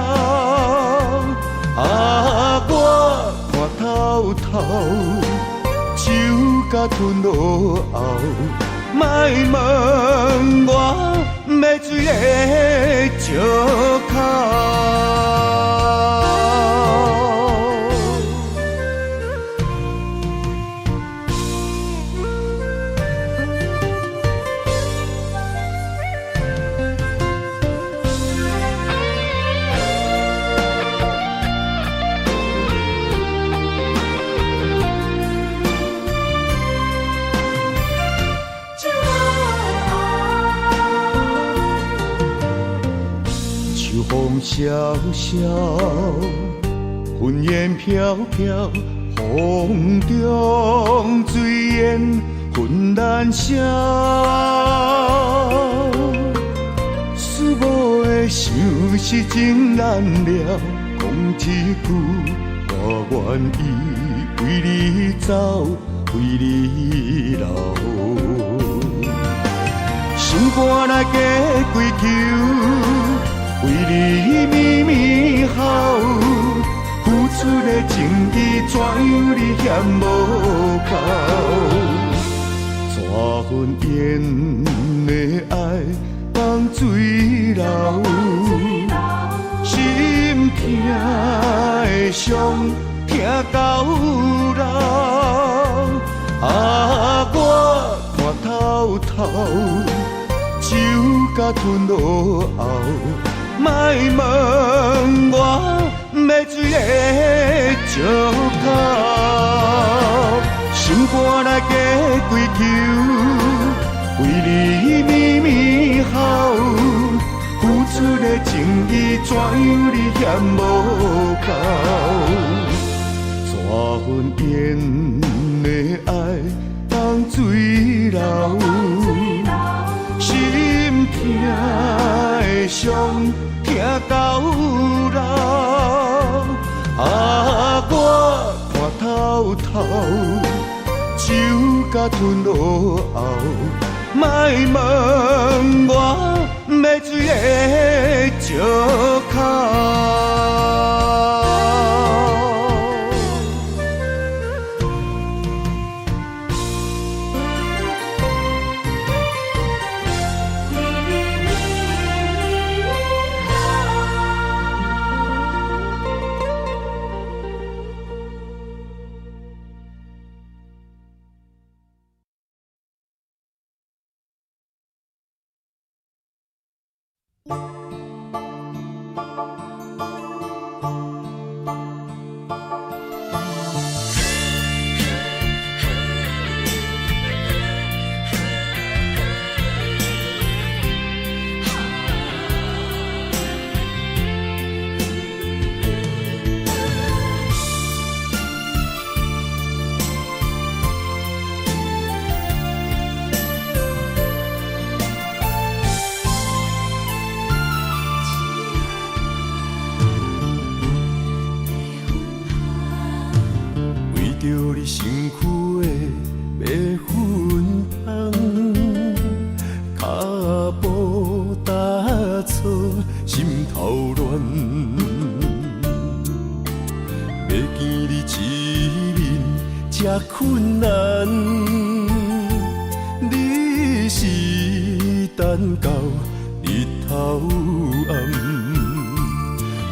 C: 我看透透，手甲吞落后，莫问我要水的石口。风萧萧，云烟飘飘，风中水烟浑然声。思无的想是情难了，讲一句，我愿意为你走，为你留。心肝来加归求。为你绵绵好，付出的情意怎样你嫌无够？怎分烟的爱放水流？心痛的伤痛到老。我看透透，手甲吞落后。莫问我要水的石口，心肝来加归求，为你绵绵好。付出的情意怎样你嫌无够？怎分烟的爱当水流？心痛的伤。痛到老，我看透透，手甲吞落后，莫问我要水的石口。困难，你是等到日头暗，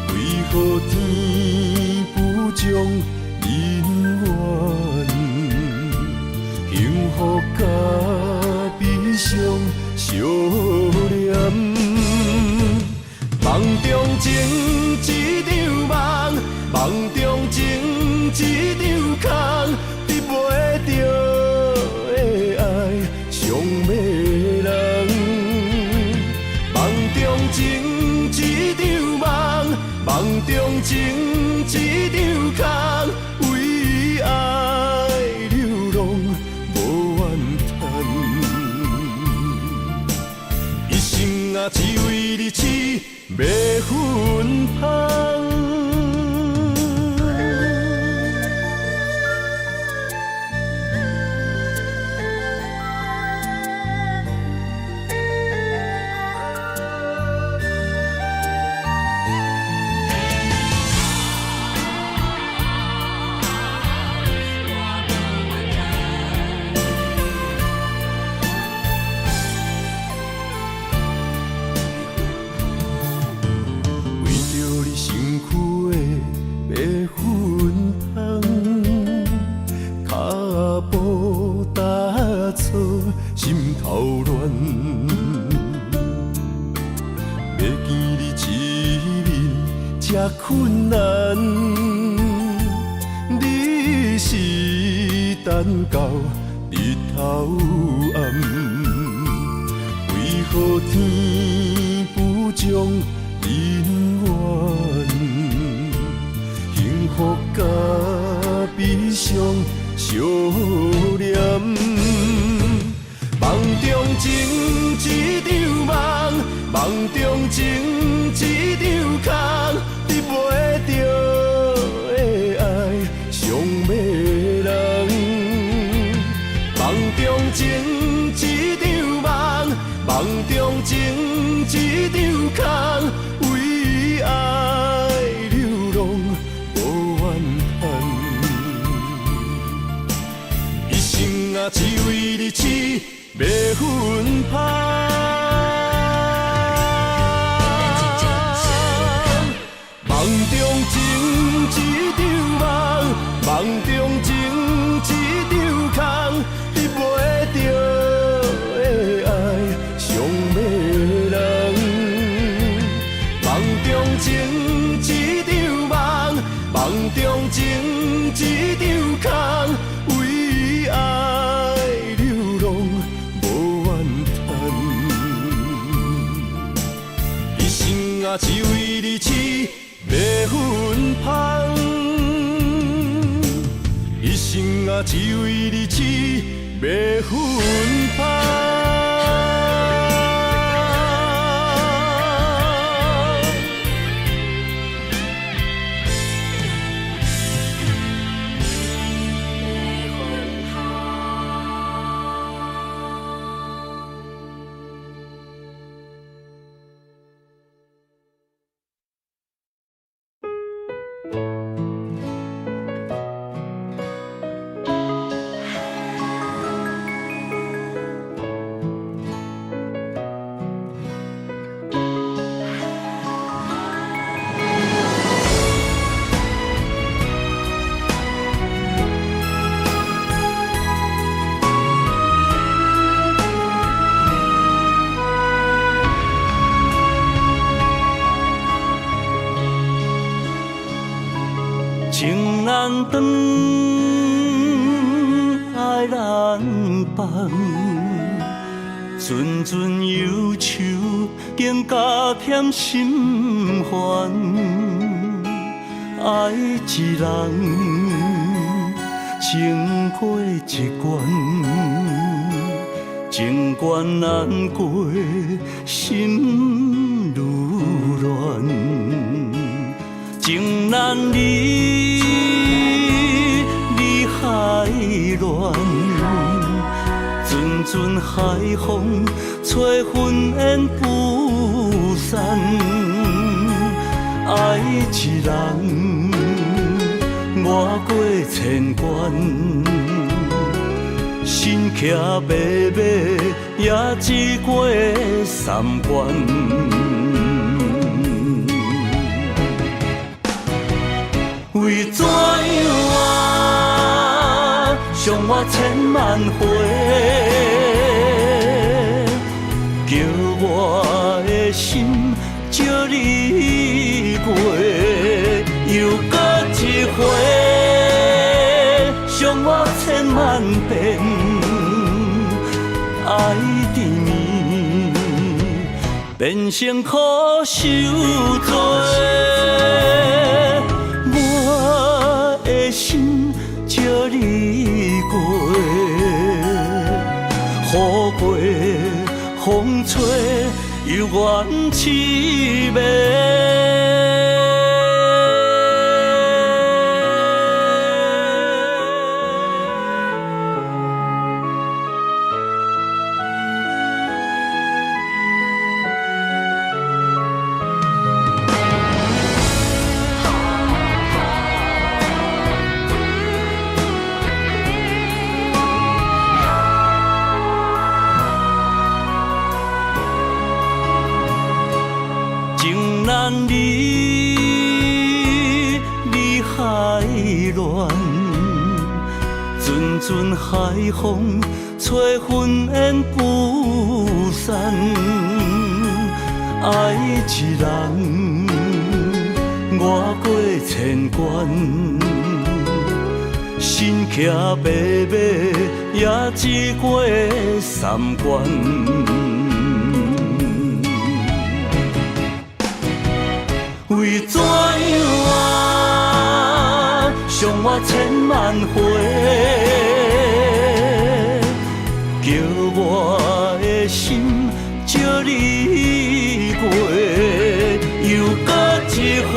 C: 为何天不将人怨？幸福甲悲伤
B: 相念。梦中情一场梦，梦中情一场空，得袂着的爱上迷人。梦中情一场梦，梦中情一场空，为爱流浪无怨叹。一生啊，只为你痴。要分芳。心头乱，要见你一面这困难，你是等到日头暗，为何天不将人怨？幸福甲悲伤相连。梦中情一场梦，梦中情一场空，得袂着的爱上迷人。梦中情一场梦，梦中情一场空，为爱流浪无怨叹。一生啊，只为你痴。要分芳，梦中情一场梦，梦中情一场空，得袂着的爱上迷人。梦中情一场梦，梦中情一场空，为爱流浪。啊，只为你痴，要分芳。一生啊，只为你痴，要分芳。
C: 情难断，爱难放，阵阵忧愁更加添心烦。爱一人，情过一关，情关难过，心愈乱。情难离，离海乱，阵阵海风吹云烟不散。爱一人，越过千关，心骑马马也只过三关。为怎样啊，伤我千万回？叫我的心借你过，又搁一回，伤我千万遍，爱缠绵，变成苦受罪。我的心借你过，雨过风吹，犹原凄美。你海乱，阵阵海风吹云烟不散。爱一人，越过千关，身骑白马，也只过三关。为怎样啊，伤我千万回，叫我的心借你过，又搁一回，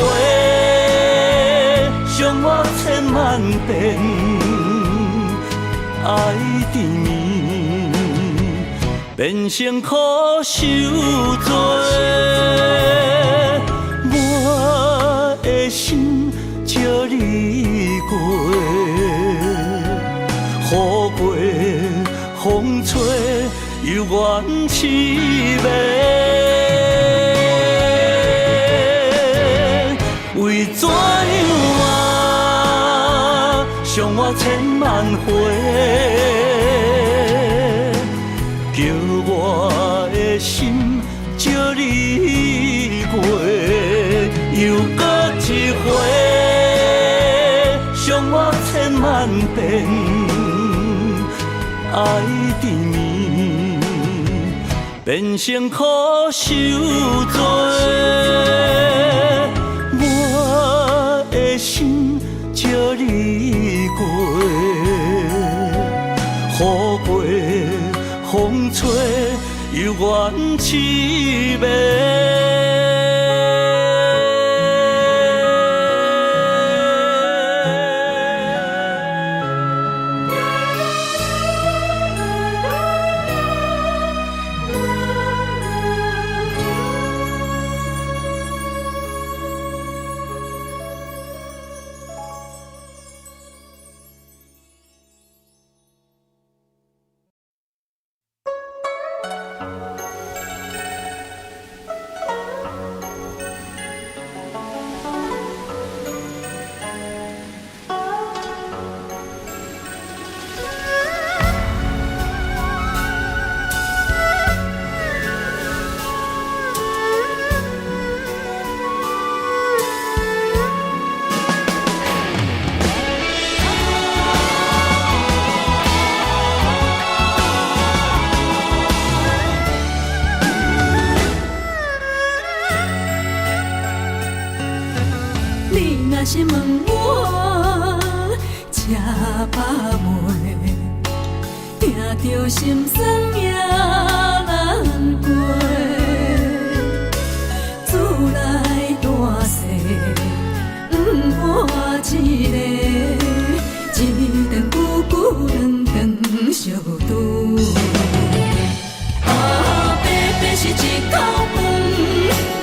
C: 伤我千万遍，爱缠绵，变成苦受罪。我的心借你过，雨过风吹，犹原凄美。为怎样啊，伤我千万回，叫我的心借你过。又搁一回，伤我千万遍，爱缠绵，变成苦受罪。我的心借你过，雨过风吹，犹原凄美。
A: 若是问我吃饱未，听着心酸也难过。厝内大细，换一个，一顿久久两顿相拄。白白是一口饭，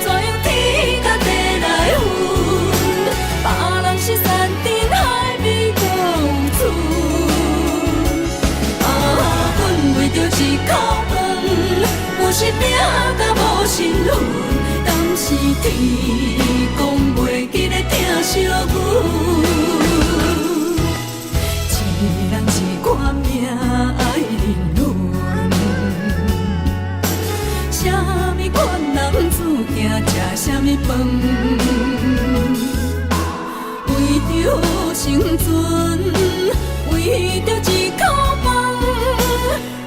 A: 怎样天甲地来分？别人是山珍海味搁有厝，阮为着一口饭，有时拼甲无身份，敢是天公袂记咧疼惜阮？一人一款命爱人论，谁饭，为着生存，为着一口饭，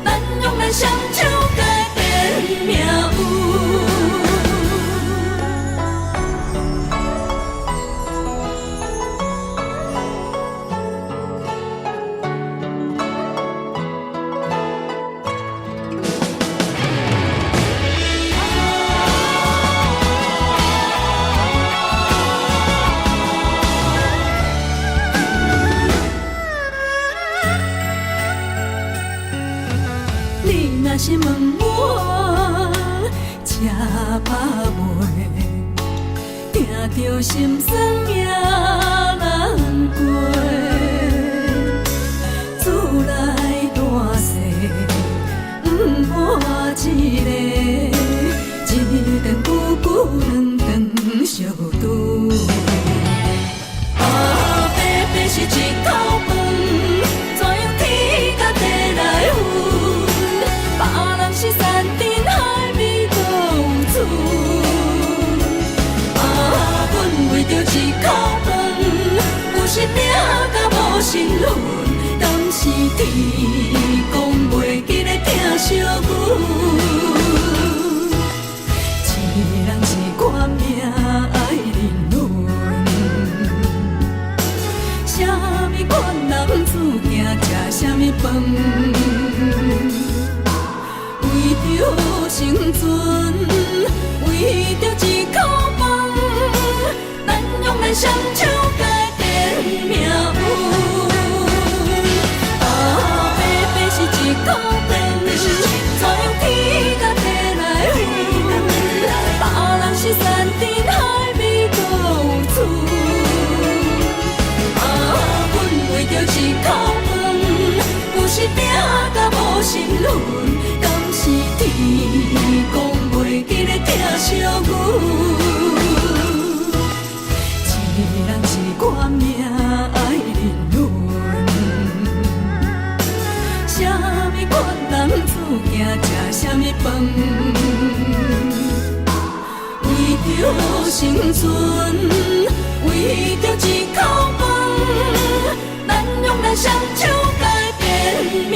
A: 咱用咱双手改变命运。若是问我吃饱未，听着心酸也难过。厝内大细不伴一个，一顿久久两顿相拄。白白是一口饭，怎样天甲地来分？别人是山珍海味都有厝，阮为着一口饭，有时拼甲无身份，敢是天公袂记咧疼惜阮？一人一款命爱人伦，啥物款男子行吃啥物饭？为着生存，为着一口饭，咱用咱双手改变命运。白白是一口饭，怎样天甲地来分？别人是山珍海味都有厝，阮为着一口饭，有时拼甲无身份。是天公袂记咧疼惜阮，一人一款命爱人伦，啥物款男子行吃啥物饭？为着生存，为着一口饭，咱用咱双手改变命。